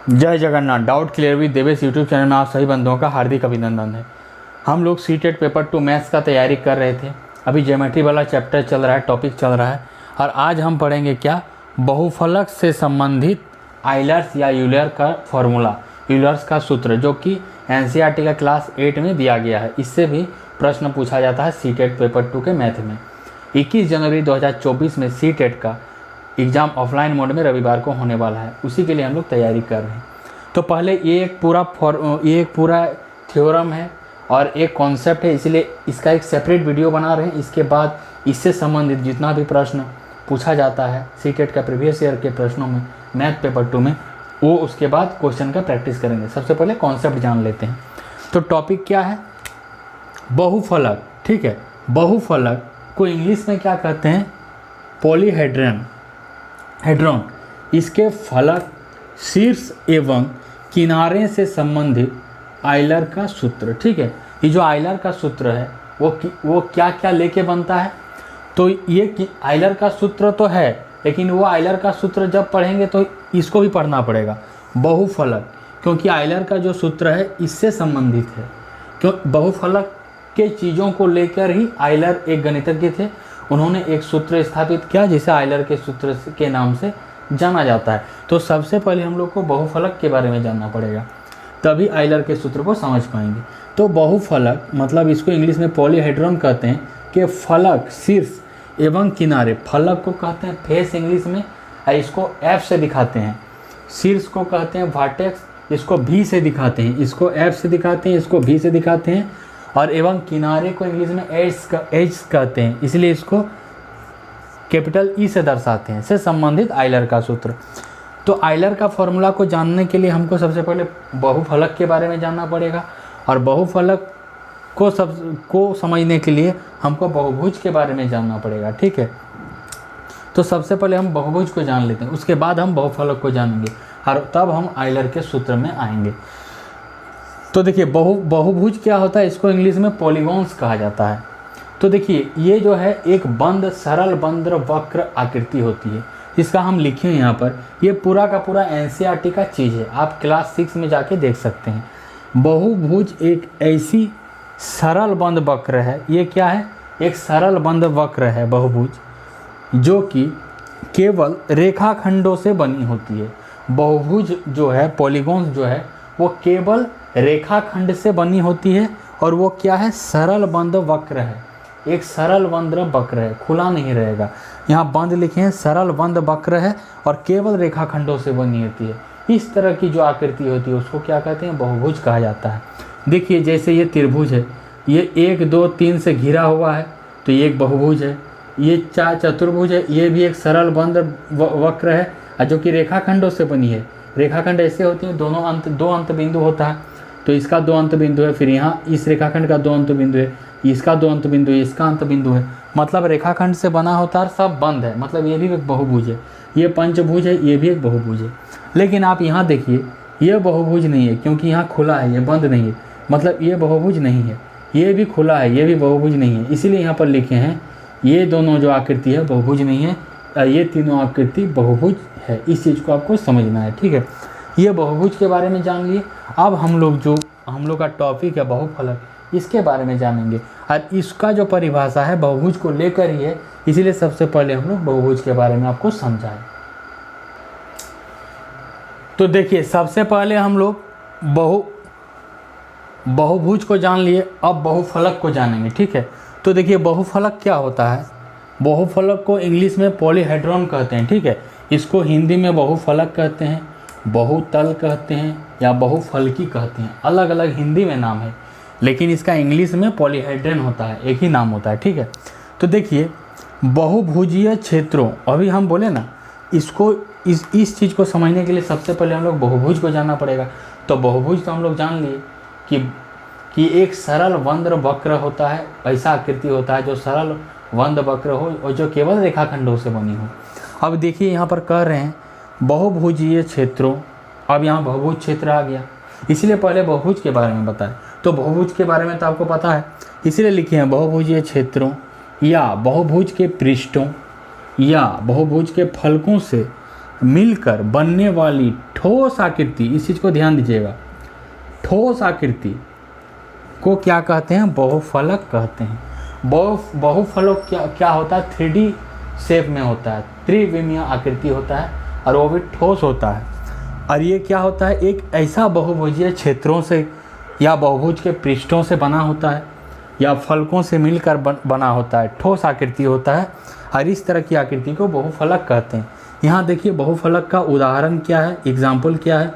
जय Jagannath. Doubt clear with Devesh YouTube channel में आप सभी बंधुओं का हार्दिक अभिनंदन है। हम लोग सीटेट पेपर 2 मैथ्स का तैयारी कर रहे थे। अभी ज्योमेट्री वाला चैप्टर चल रहा है, टॉपिक चल रहा है, और आज हम पढ़ेंगे क्या, बहुफलक से संबंधित आइलर्स या यूलर का फॉर्मूला, यूलर्स का सूत्र, जो कि एनसीईआरटी का क्लास 8 में दिया गया है। इससे भी प्रश्न पूछा जाता है सीटेट पेपर 2 के मैथ में। 21 जनवरी 2024 में सीटेट का एग्ज़ाम ऑफलाइन मोड में रविवार को होने वाला है, उसी के लिए हम लोग तैयारी कर रहे हैं। तो पहले ये एक पूरा थ्योरम है और एक कॉन्सेप्ट है, इसलिए इसका एक सेपरेट वीडियो बना रहे हैं। इसके बाद इससे संबंधित जितना भी प्रश्न पूछा जाता है सीटेट का प्रीवियस ईयर के प्रश्नों में मैथ पेपर 2 में, वो उसके बाद क्वेश्चन का प्रैक्टिस करेंगे। सबसे पहले कॉन्सेप्ट जान लेते हैं। तो टॉपिक क्या है, बहुफलक। ठीक है, बहुफलक को इंग्लिश में क्या कहते हैं, पॉलीहेड्रन। इसके फलक, शीर्ष एवं किनारे से संबंधित आइलर का सूत्र। ठीक है, ये जो आइलर का सूत्र है वो क्या क्या लेके बनता है, तो ये आइलर का सूत्र तो है, लेकिन वो आइलर का सूत्र जब पढ़ेंगे तो इसको भी पढ़ना पड़ेगा, बहुफलक, क्योंकि आइलर का जो सूत्र है इससे संबंधित है। क्यों, बहुफलक के चीज़ों को लेकर ही आइलर एक गणितज्ञ थे, उन्होंने एक सूत्र स्थापित किया जिसे आइलर के सूत्र के नाम से जाना जाता है। तो सबसे पहले हम लोग को बहुफलक के बारे में जानना पड़ेगा, तभी आइलर के सूत्र को समझ पाएंगे। तो बहुफलक मतलब इसको इंग्लिश में पॉलीहेड्रन कहते हैं, कि फलक, शीर्ष एवं किनारे। फलक को कहते हैं फेस इंग्लिश में, इसको एफ से दिखाते हैं। शीर्ष को कहते हैं वर्टेक्स, इसको भी से दिखाते हैं, इसको एफ से दिखाते हैं, इसको भी से दिखाते हैं। और एवं किनारे को इंग्लिश में एज कहते हैं, इसलिए इसको कैपिटल ई से दर्शाते हैं, से संबंधित आइलर का सूत्र। तो आइलर का फॉर्मूला को जानने के लिए हमको सबसे पहले बहुफलक के बारे में जानना पड़ेगा, और बहुफलक को समझने के लिए हमको बहुभुज के बारे में जानना पड़ेगा। ठीक है, तो सबसे पहले हम बहुभुज को जान लेते हैं, उसके बाद हम बहुफलक को जानेंगे और तब हम आइलर के सूत्र में आएंगे। तो देखिए बहुभुज क्या होता है, इसको इंग्लिश में पॉलीगॉन्स कहा जाता है। तो देखिए ये जो है एक बंद, सरल बंद वक्र आकृति होती है, इसका हम लिखे यहाँ पर, ये पूरा का पूरा एनसीईआरटी का चीज़ है, आप क्लास 6 में जाके देख सकते हैं। बहुभुज एक ऐसी सरल बंद वक्र है, ये क्या है, एक सरल बंद वक्र है बहुभुज, जो कि केवल रेखाखंडों से बनी होती है। बहुभुज जो है, पॉलीगॉन्स जो है, वो केवल रेखाखंड से बनी होती है, और वो क्या है, सरल बंद वक्र है, एक सरल बंद वक्र है, खुला नहीं रहेगा। यहाँ बंद लिखे हैं, सरल बंद वक्र है और केवल रेखाखंडों से बनी होती है। इस तरह की जो आकृति होती है उसको क्या कहते हैं, बहुभुज कहा जाता है। देखिए जैसे ये त्रिभुज है, ये 1 2 3 से घिरा हुआ है, तो ये एक बहुभुज है। ये चतुर्भुज है, ये भी एक सरल बंद वक्र है, जो कि रेखाखंडों से बनी है। रेखाखंड ऐसे होती हैं, दोनों अंत, 2 अंत बिंदु होता है, तो इसका 2 अंत बिंदु है, फिर यहाँ इस रेखाखंड का 2 अंत बिंदु है, इसका 2 अंत बिंदु है, इसका अंत बिंदु है, मतलब रेखाखंड से बना होता है, सब बंद है, मतलब ये भी एक बहुभुज है। ये पंचभुज है, ये भी एक बहुभुज है। लेकिन आप यहाँ देखिए, ये बहुभुज नहीं है, क्योंकि यहाँ खुला है, ये बंद नहीं है, मतलब ये बहुभुज नहीं है। ये भी खुला है, ये भी बहुभुज नहीं है, इसीलिए यहाँ पर लिखे हैं ये दोनों जो आकृति है बहुभुज नहीं है, ये तीनों आकृति बहुभुज है। इस चीज़ को आपको समझना है। ठीक है, ये बहुभुज के बारे में जान लिए। अब हम लोग का टॉपिक है बहुफलक, इसके बारे में जानेंगे, और इसका जो परिभाषा है बहुभुज को लेकर ही है, इसीलिए सबसे पहले हम लोग बहुभुज के बारे में आपको समझाएं। तो देखिए सबसे पहले हम लोग बहुभुज को जान लिए, अब बहुफलक को जानेंगे। ठीक है, तो देखिए बहुफलक क्या होता है, बहुफलक को इंग्लिश में पॉलीहेड्रन कहते हैं। ठीक है, इसको हिंदी में बहुफलक कहते हैं, बहुतल कहते हैं, या बहुफलकी कहते हैं, अलग अलग हिंदी में नाम है, लेकिन इसका इंग्लिश में पॉलीहेड्रन होता है, एक ही नाम होता है। ठीक है, तो देखिए बहुभुजीय क्षेत्रों, अभी हम बोले ना, इसको इस चीज़ को समझने के लिए सबसे पहले हम लोग बहुभुज को जानना पड़ेगा। तो बहुभुज तो हम लोग जान लिए कि एक सरल बंद वक्र होता है, ऐसा आकृति होता है जो सरल बंद वक्र हो और जो केवल रेखाखंडों से बनी हो। अब देखिए यहाँ पर कह रहे हैं बहुभुजीय क्षेत्रों, अब यहाँ बहुभुज क्षेत्र आ गया, इसलिए पहले बहुभुज के बारे में बताएं। तो बहुभुज के बारे में तो आपको पता है, इसलिए लिखे हैं बहुभुजीय क्षेत्रों या बहुभुज के पृष्ठों या बहुभुज के फलकों से मिलकर बनने वाली ठोस आकृति, इस चीज़ को ध्यान दीजिएगा, ठोस आकृति को क्या कहते हैं? बहुफलक कहते हैं। बहुफलक क्या होता है? 3D शेप में होता है, त्रिविमीय आकृति होता है और वो भी ठोस होता है। और ये क्या होता है? एक ऐसा बहुभुजीय क्षेत्रों से या बहुभुज के पृष्ठों से बना होता है या फलकों से मिलकर बना होता है, ठोस आकृति होता है और इस तरह की आकृति को बहुफलक कहते हैं। यहाँ देखिए बहुफलक का उदाहरण क्या है, एग्जाम्पल क्या है?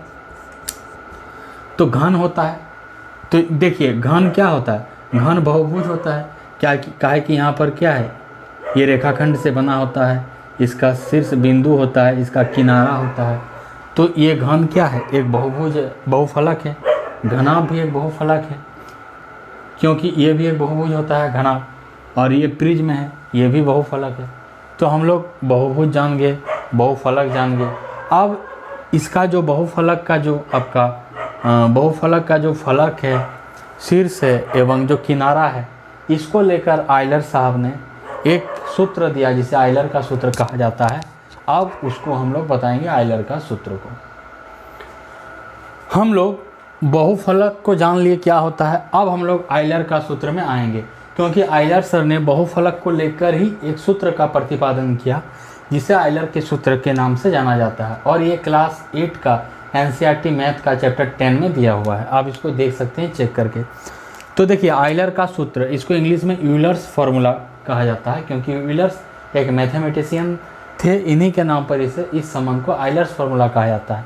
तो घन होता है। तो देखिए घन क्या होता है? घन बहुभुज होता है। क्या है कि यहाँ पर क्या है? ये रेखाखंड से बना होता है, इसका शीर्ष बिंदु होता है, इसका किनारा होता है। तो ये घन क्या है? एक बहुफलक है। घनाभ भी एक बहुफलक है, क्योंकि ये भी एक बहुभुज होता है घनाभ, और ये प्रिज्म है, ये भी बहुफलक है। तो हम लोग बहुभुज जान गए, बहुफलक जान गए। अब इसका जो बहुफलक का जो आपका बहुफलक का जो फलक है, शीर्ष है एवं जो किनारा है, इसको लेकर आयलर साहब ने एक सूत्र दिया जिसे आयलर का सूत्र कहा जाता है। अब उसको हम लोग बताएंगे आयलर का सूत्र को। हम लोग बहुफलक को जान लिए क्या होता है, अब हम लोग आयलर का सूत्र में आएंगे, क्योंकि आयलर सर ने बहुफलक को लेकर ही एक सूत्र का प्रतिपादन किया जिसे आयलर के सूत्र के नाम से जाना जाता है। और ये क्लास 8 का NCERT मैथ का चैप्टर 10 में दिया हुआ है, आप इसको देख सकते हैं चेक करके। तो देखिए आयलर का सूत्र, इसको इंग्लिश में यूलर्स फार्मूला कहा जाता है, क्योंकि यूलर्स एक मैथमेटिशियन थे, इन्हीं के नाम पर इस संबंध को आयलर्स फार्मूला कहा जाता है।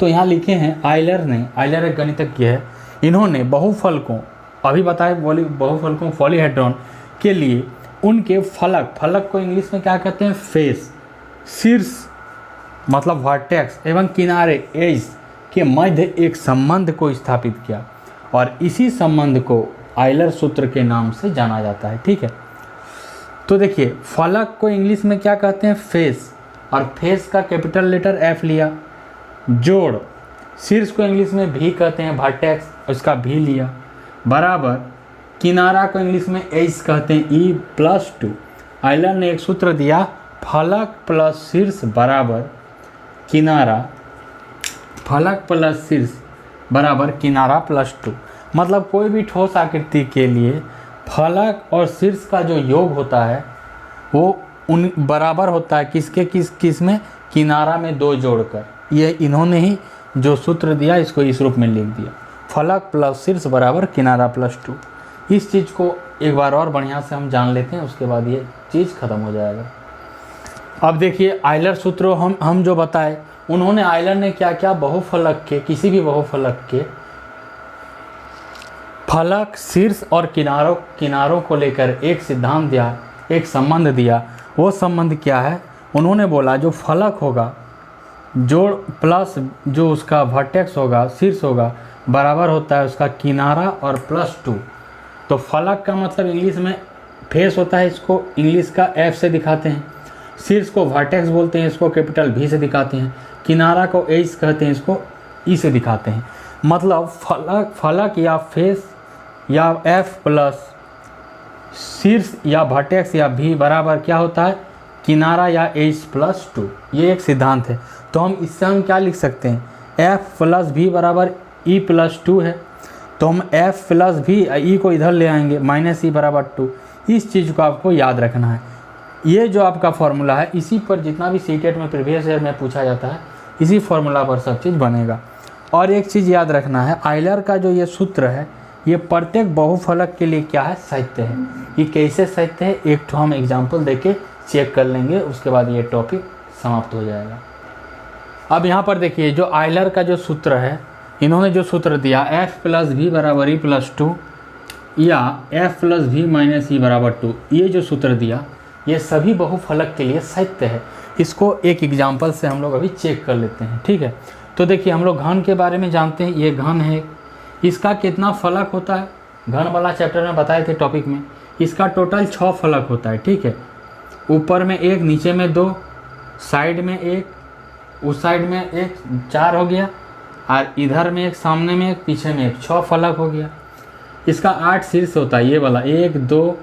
तो यहाँ लिखे हैं आयलर एक गणितज्ञ है, इन्होंने बहुफलकों, अभी बताए बहुफलकों पॉलीहेड्रॉन के लिए उनके फलक को इंग्लिश में क्या कहते हैं? फेस, शीर्ष मतलब वर्टेक्स एवं किनारे एज के मध्य एक संबंध को स्थापित किया, और इसी संबंध को आयलर सूत्र के नाम से जाना जाता है। ठीक है, तो देखिए फलक को इंग्लिश में क्या कहते हैं? फेस, और फेस का कैपिटल लेटर F लिया। जोड़, शीर्ष को इंग्लिश में भी कहते हैं, वर्टेक्स, उसका भी लिया, बराबर किनारा को इंग्लिश में एज कहते हैं, E+2। आयलर ने एक सूत्र दिया, फलक प्लस शीर्ष बराबर किनारा, फलक प्लस शीर्ष बराबर किनारा +2। मतलब कोई भी ठोस आकृति के लिए फलक और शीर्ष का जो योग होता है वो उन बराबर होता है किस में? किनारा में 2 जोड़कर। ये इन्होंने ही जो सूत्र दिया इसको इस रूप में लिख दिया, फलक प्लस शीर्ष बराबर किनारा +2। इस चीज़ को एक बार और बढ़िया से हम जान लेते हैं, उसके बाद ये चीज़ ख़त्म हो जाएगा। अब देखिए आयलर सूत्र हम जो बताए, उन्होंने आयलर ने क्या क्या बहुफलक के, किसी भी बहुफलक के फलक, शीर्ष और किनारों को लेकर एक सिद्धांत दिया, एक संबंध दिया। वो संबंध क्या है? उन्होंने बोला जो फलक होगा, जोड़ प्लस जो उसका वर्टेक्स होगा, शीर्ष होगा, बराबर होता है उसका किनारा और +2। तो फलक का मतलब इंग्लिश में फेस होता है, इसको इंग्लिश का F से दिखाते हैं। शीर्ष को वर्टेक्स बोलते हैं, इसको कैपिटल V से दिखाते हैं। किनारा को एज कहते हैं, इसको E से दिखाते हैं। मतलब फलक या फेस या F प्लस शीर्ष या वर्टेक्स या V बराबर क्या होता है? किनारा या H+2। ये एक सिद्धांत है। तो हम इससे हम क्या लिख सकते हैं? F प्लस V बराबर E+2 है, तो हम F प्लस V, E को इधर ले आएंगे, -E बराबर 2। इस चीज़ को आपको याद रखना है। ये जो आपका फॉर्मूला है, इसी पर जितना भी सीटेट में प्रीवियस ईयर में पूछा जाता है, इसी फॉर्मूला पर सब चीज़ बनेगा। और एक चीज़ याद रखना है, आयलर का जो ये सूत्र है, ये प्रत्येक बहुफलक के लिए क्या है? सत्य है। ये कैसे सत्य है, एक तो हम एग्जाम्पल देके चेक कर लेंगे, उसके बाद ये टॉपिक समाप्त हो जाएगा। अब यहाँ पर देखिए जो आयलर का जो सूत्र है, इन्होंने जो सूत्र दिया F प्लस V बराबर E+2 या F plus V minus E बराबर 2, ये जो सूत्र दिया ये सभी बहुफलक के लिए सत्य है। इसको एक एग्जाम्पल से हम लोग अभी चेक कर लेते हैं। ठीक है, तो देखिए हम लोग घन के बारे में जानते हैं। ये घन है, इसका कितना फलक होता है? घन वाला चैप्टर में बताए थे टॉपिक में। इसका टोटल 6 फलक होता है। ठीक है, ऊपर में 1, नीचे में 2, साइड में 1, उस साइड में 1, 4 हो गया, और इधर में 1, सामने में 1, पीछे में 1, 6 फलक हो गया। इसका 8 शीर्ष होता है, ये वाला 1 2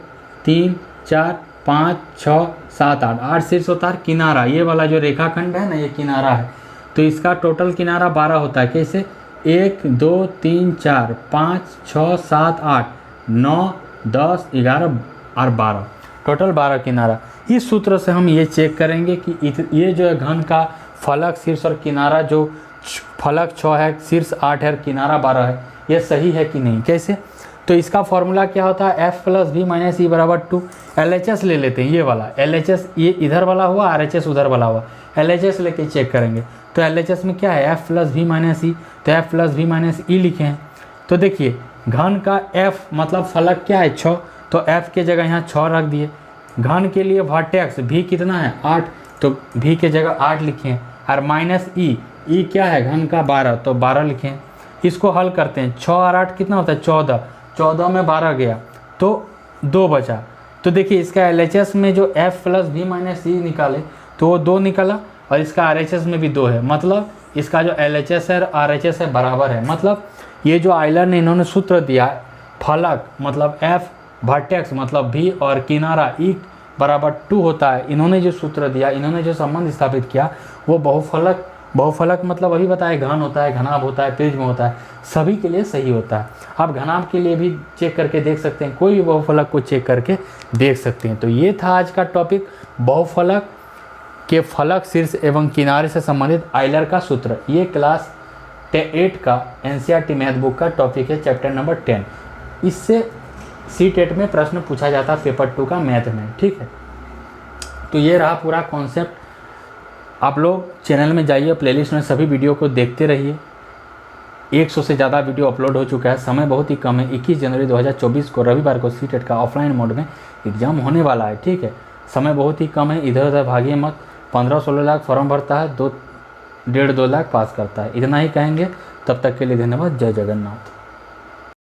3 4 5 6 7 8, 8 शीर्ष होता है किनारा, ये वाला जो रेखाखंड है ना ये किनारा है, तो इसका टोटल किनारा 12 होता है। कैसे? 1 2 3 4 5 6 7 8 9 10 11 और 12, टोटल 12 किनारा। इस सूत्र से हम ये चेक करेंगे कि ये जो है घन का फलक शीर्ष और किनारा, जो फलक 6 है, शीर्ष 8 है, किनारा 12 है, ये सही है कि नहीं। कैसे? तो इसका फॉर्मूला क्या होता है, f + v - e = 2। LHS ले लेते हैं, ये वाला LHS, ये इधर वाला हुआ, RHS उधर वाला हुआ, LHS लेके चेक करेंगे। तो LHS में क्या है, f + v - e, तो f + v - e लिखे हैं। तो देखिए घन का f मतलब फलक क्या है 6, तो f के जगह यहाँ 6 रख दिए। घन के लिए वर्टेक्स v कितना है 8, तो v के जगह 8 लिखे हैं, और -e क्या है घन का 12, तो 12 लिखे हैं। इसको हल करते हैं, 6 और 8 कितना होता है 14, 14 में 12 गया तो 2 बचा। तो देखिए इसका LHS में जो f + v - e निकाले तो वो 2 निकला, और इसका RHS में भी 2 है, मतलब इसका जो LHS है और RHS है बराबर है। मतलब ये जो आइलर ने इन्होंने सूत्र दिया, फलक मतलब f, वर्टेक्स मतलब v और किनारा e = 2 होता है, इन्होंने जो सूत्र दिया, इन्होंने जो संबंध स्थापित किया वो बहुफलक मतलब वही बताया, घन होता है, घनाभ होता है, प्रिज्म होता है, सभी के लिए सही होता है। आप घनाभ के लिए भी चेक करके देख सकते हैं, कोई भी बहुफलक को चेक करके देख सकते हैं। तो ये था आज का टॉपिक, बहुफलक के फलक शीर्ष एवं किनारे से संबंधित आइलर का सूत्र। ये क्लास 8 का NCERT मैथ बुक का टॉपिक है, चैप्टर नंबर 10। इससे C-TET में प्रश्न पूछा जाता है पेपर 2 का मैथ में, ठीक है। तो ये रहा पूरा कॉन्सेप्ट। आप लोग चैनल में जाइए, प्लेलिस्ट में सभी वीडियो को देखते रहिए। 100 से ज़्यादा वीडियो अपलोड हो चुका है, समय बहुत ही कम है। 21 जनवरी 2024 को रविवार को C-TET का ऑफलाइन मोड में एग्जाम होने वाला है, ठीक है। समय बहुत ही कम है, इधर उधर भागिए मत। 15-16 लाख फॉर्म भरता है, 1.5-2 लाख पास करता है। इतना ही कहेंगे, तब तक के लिए धन्यवाद। जय जगन्नाथ।